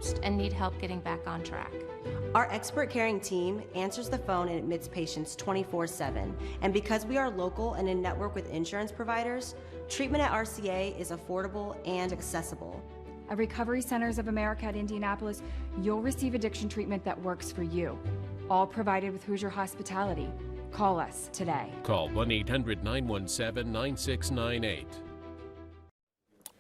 collapsed and need help getting back on track. Our expert caring team answers the phone and admits patients 24/7. And because we are local and in network with insurance providers, treatment at RCA is affordable and accessible. At Recovery Centers of America at Indianapolis, you'll receive addiction treatment that works for you, all provided with Hoosier Hospitality. Call us today. Call 1-800-917-9698.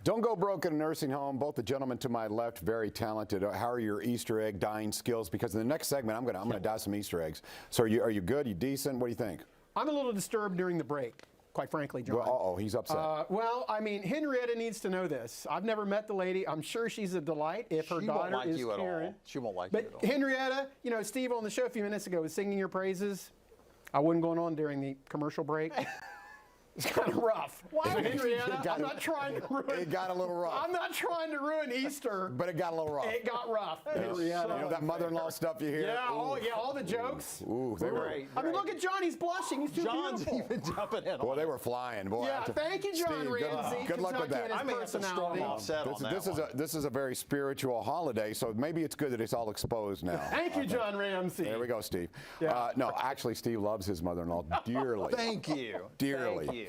Don't go broke in a nursing home. Both the gentlemen to my left, very talented. How are your Easter egg dying skills? Because in the next segment, I'm gonna die some Easter eggs. So are you good? You decent? What do you think? I'm a little disturbed during the break, quite frankly, John. Well, he's upset. Well, I mean, Henrietta needs to know this. I've never met the lady. I'm sure she's a delight if her daughter is Karen. She won't like you at all. But Henrietta, you know, Steve on the show a few minutes ago was singing your praises. I wasn't going on during the commercial break. It's kind of rough. Why, Henrietta? I'm not trying to ruin. It got a little rough. I'm not trying to ruin Easter. But it got a little rough. It got rough, Henrietta. You know that mother-in-law stuff you hear? Yeah, all the jokes. Ooh, they were. I mean, look at John. He's blushing. He's too John's beautiful. even jumping in. Boy, they were flying. Boy, Yeah, thank you, John Steve, Ramsey. Good luck with that. I mean, it's a strong offset on that This is a very spiritual holiday, so maybe it's good that it's all exposed now. Thank you, John Ramsey. There we go, Steve. Yeah. No, actually, Steve loves his mother-in-law dearly. Thank you. Dearly. Thank you.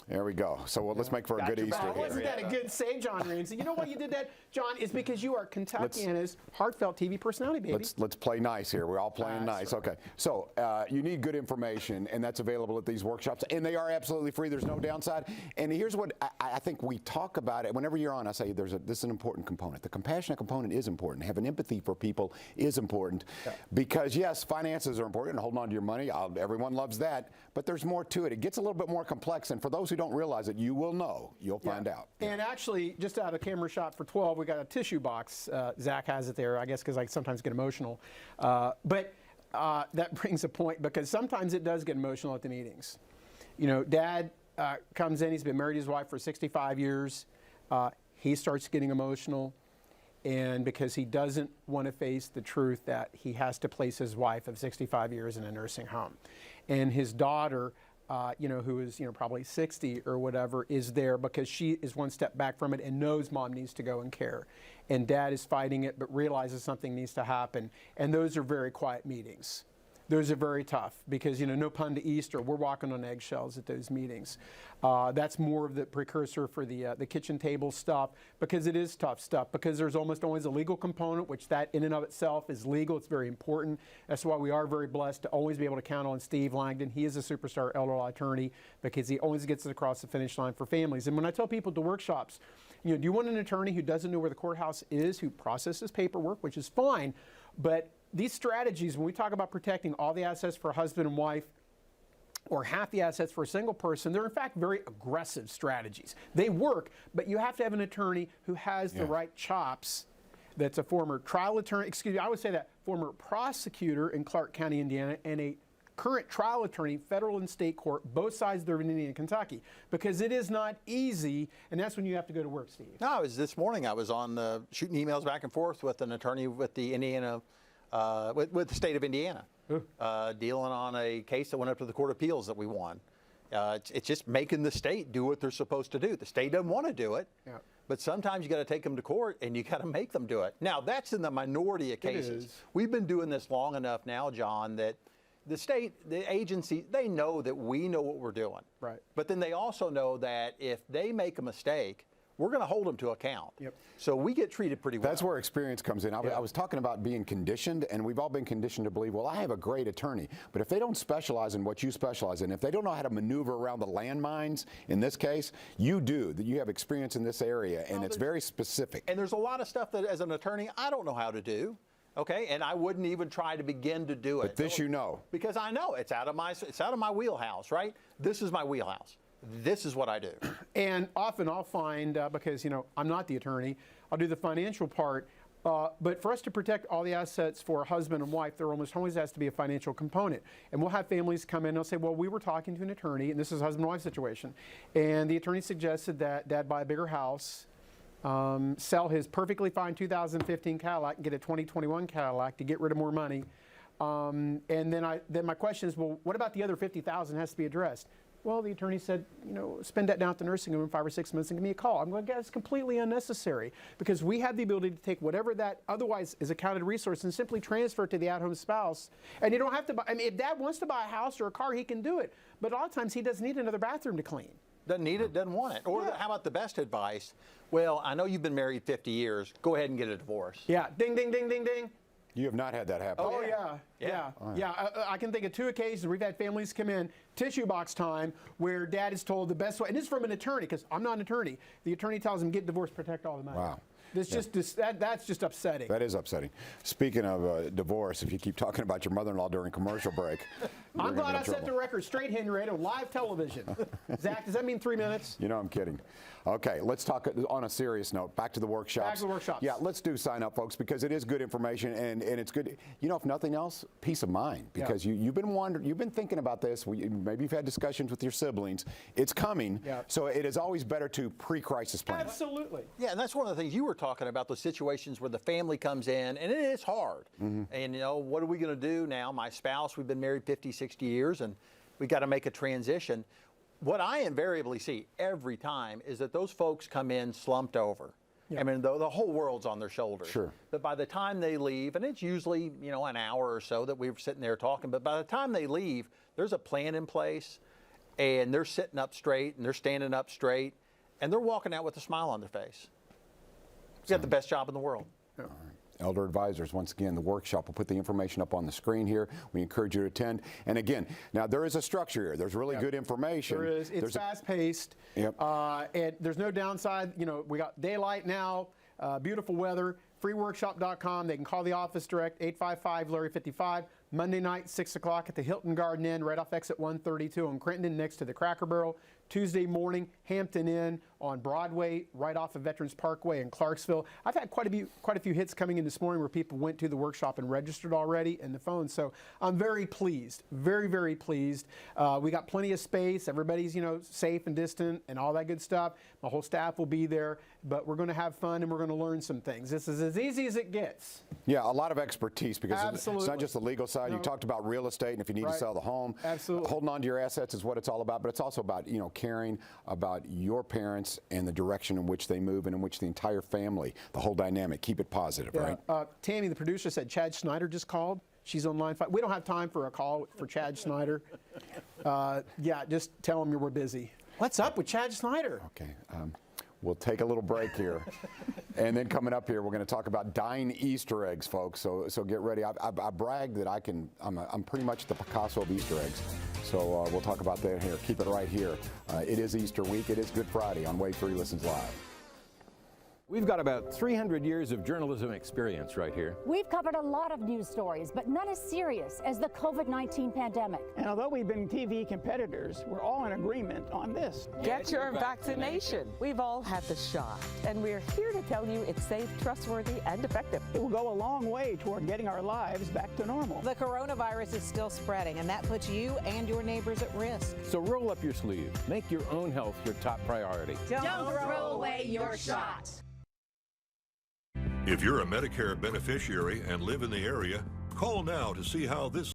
There we go. So let's make for a good Easter Oh, here. wasn't that a good save, John Ramsey? You know why you did that, John? It's because you are Kentucky and his heartfelt TV personality, baby. Let's play nice here. We're all playing nice. Okay. So you need good information, and that's available at these workshops, and they are absolutely free. There's no downside. And here's what I think we talk about it. Whenever you're on, I say this is an important component. The compassionate component is important. Having empathy for people is important because, yes, finances are important, and holding on to your money, everyone loves that, but there's more to it. It gets a little bit more complex, and for those who don't realize it, you will know. You'll find out. And actually, just out of camera shot for 12, we got a tissue box. Zach has it there, I guess, because I sometimes get emotional. But that brings a point, because sometimes it does get emotional at the meetings. You know, Dad comes in, he's been married to his wife for 65 years. He starts getting emotional, and because he doesn't want to face the truth that he has to place his wife of 65 years in a nursing home. And his daughter, you know, who is, you know, probably 60 or whatever, is there because she is one step back from it and knows Mom needs to go and care. And Dad is fighting it but realizes something needs to happen. And those are very quiet meetings. Those are very tough because, you know, no pun to Easter, we're walking on eggshells at those meetings. That's more of the precursor for the kitchen table stuff, because it is tough stuff, because there's almost always a legal component, which that in and of itself is legal. It's very important. That's why we are very blessed to always be able to count on Steve Langdon. He is a superstar elder law attorney because he always gets it across the finish line for families. And when I tell people to workshops, you know, do you want an attorney who doesn't know where the courthouse is, who processes paperwork, which is fine, but these strategies, when we talk about protecting all the assets for a husband and wife, or half the assets for a single person, they're in fact very aggressive strategies. They work, but you have to have an attorney who has the right chops. That's a former trial attorney, excuse me, I would say that former prosecutor in Clark County, Indiana, and a current trial attorney, federal and state court, both sides of Indiana and Kentucky, because it is not easy, and that's when you have to go to work, Steve. No, this morning I was on shooting emails back and forth with an attorney with the Indiana, with the state of Indiana, dealing on a case that went up to the Court of Appeals that we won. It's just making the state do what they're supposed to do. The state doesn't want to do it, but sometimes you got to take them to court and you got to make them do it. Now, that's in the minority of cases. We've been doing this long enough now, John, that the state, the agency, they know that we know what we're doing. Right. But then they also know that if they make a mistake, we're going to hold them to account. So we get treated pretty well. That's where experience comes in. I was talking about being conditioned, and we've all been conditioned to believe, well, I have a great attorney. But if they don't specialize in what you specialize in, if they don't know how to maneuver around the landmines, in this case, you do, that you have experience in this area, and it's very specific. And there's a lot of stuff that, as an attorney, I don't know how to do. Okay, and I wouldn't even try to begin to do it. But this you know. Because I know it's out of my wheelhouse, right? This is my wheelhouse. This is what I do. And often I'll find, because, you know, I'm not the attorney, I'll do the financial part. But for us to protect all the assets for a husband and wife, there almost always has to be a financial component. And we'll have families come in and they'll say, well, we were talking to an attorney, and this is a husband and wife situation. And the attorney suggested that Dad buy a bigger house, sell his perfectly fine 2015 Cadillac and get a 2021 Cadillac to get rid of more money. And then my question is, well, what about the other $50,000 has to be addressed? Well, the attorney said, spend that down at the nursing home in 5 or 6 months and give me a call. I'm going, that's completely unnecessary because we have the ability to take whatever that otherwise is a counted resource and simply transfer it to the at-home spouse. And you don't have to buy, if dad wants to buy a house or a car, he can do it. But a lot of times he doesn't need another bathroom to clean. Doesn't need it, doesn't want it. Or how about the best advice? Well, I know you've been married 50 years. Go ahead and get a divorce. Yeah, ding, ding, ding, ding, ding. You have not had that happen. Oh, yeah. I can think of 2 occasions we've had families come in, tissue box time, where dad is told the best way, and this is from an attorney, because I'm not an attorney. The attorney tells him, get divorced, protect all the money. Wow. That's just upsetting. That is upsetting. Speaking of divorce, if you keep talking about your mother-in-law during commercial break, I'm glad I set the record straight, Henrietta, on live television. Zach, does that mean 3 minutes? I'm kidding. Okay, let's talk on a serious note. Back to the workshops. Back to the workshops. Yeah, let's do sign up, folks, because it is good information and it's good. If nothing else, peace of mind, because you've been wondering, you've been thinking about this. Maybe you've had discussions with your siblings. It's coming. Yeah. So it is always better to pre-crisis plan. Absolutely. Yeah, and that's one of the things you were talking about, those situations where the family comes in, and it is hard. And, what are we going to do now? My spouse, we've been married 50, 60 years, and we got to make a transition. What I invariably see every time is that those folks come in slumped over. Yeah. I mean, the whole world's on their shoulders. Sure. But by the time they leave, and it's usually, an hour or so that we're sitting there talking, but by the time they leave, there's a plan in place, and they're sitting up straight, and they're standing up straight, and they're walking out with a smile on their face. You got the best job in the world. Yeah. All right. Elder Advisors, once again, the workshop. We'll put the information up on the screen here. We encourage you to attend. And again, now there is a structure here. There's really good information. There is. It's fast-paced. Yep. And there's no downside. We got daylight now, beautiful weather. Freeworkshop.com. They can call the office direct, 855-LARRY-55. Monday night, 6 o'clock at the Hilton Garden Inn, right off exit 132 on Crenton, next to the Cracker Barrel. Tuesday morning, Hampton Inn on Broadway, right off of Veterans Parkway in Clarksville. I've had quite a few hits coming in this morning where people went to the workshop and registered already in the phone. So I'm very pleased, very, very pleased. We got plenty of space. Everybody's, safe and distant and all that good stuff. My whole staff will be there, but we're going to have fun and we're going to learn some things. This is as easy as it gets. Yeah, a lot of expertise because Absolutely. It's not just the legal side. No. You talked about real estate and if you need to sell the home. Absolutely. Holding on to your assets is what it's all about, but it's also about, caring about your parents and the direction in which they move and in which the entire family, the whole dynamic, keep it positive, right? Tammy, the producer, said Chad Schneider just called. She's on line 5. We don't have time for a call for Chad Schneider. Just tell him we're busy. What's up with Chad Schneider? Okay. We'll take a little break here. And then coming up here, we're going to talk about dying Easter eggs, folks. So get ready. I brag that I'm pretty much the Picasso of Easter eggs. So we'll talk about that here. Keep it right here. It is Easter week. It is Good Friday on Wave 3 Listens Live. We've got about 300 years of journalism experience right here. We've covered a lot of news stories, but none as serious as the COVID-19 pandemic. And although we've been TV competitors, we're all in agreement on this. Get your vaccination. We've all had the shot, and we're here to tell you it's safe, trustworthy, and effective. It will go a long way toward getting our lives back to normal. The coronavirus is still spreading, and that puts you and your neighbors at risk. So roll up your sleeves. Make your own health your top priority. Don't throw away your shot. If you're a Medicare beneficiary and live in the area, call now to see how this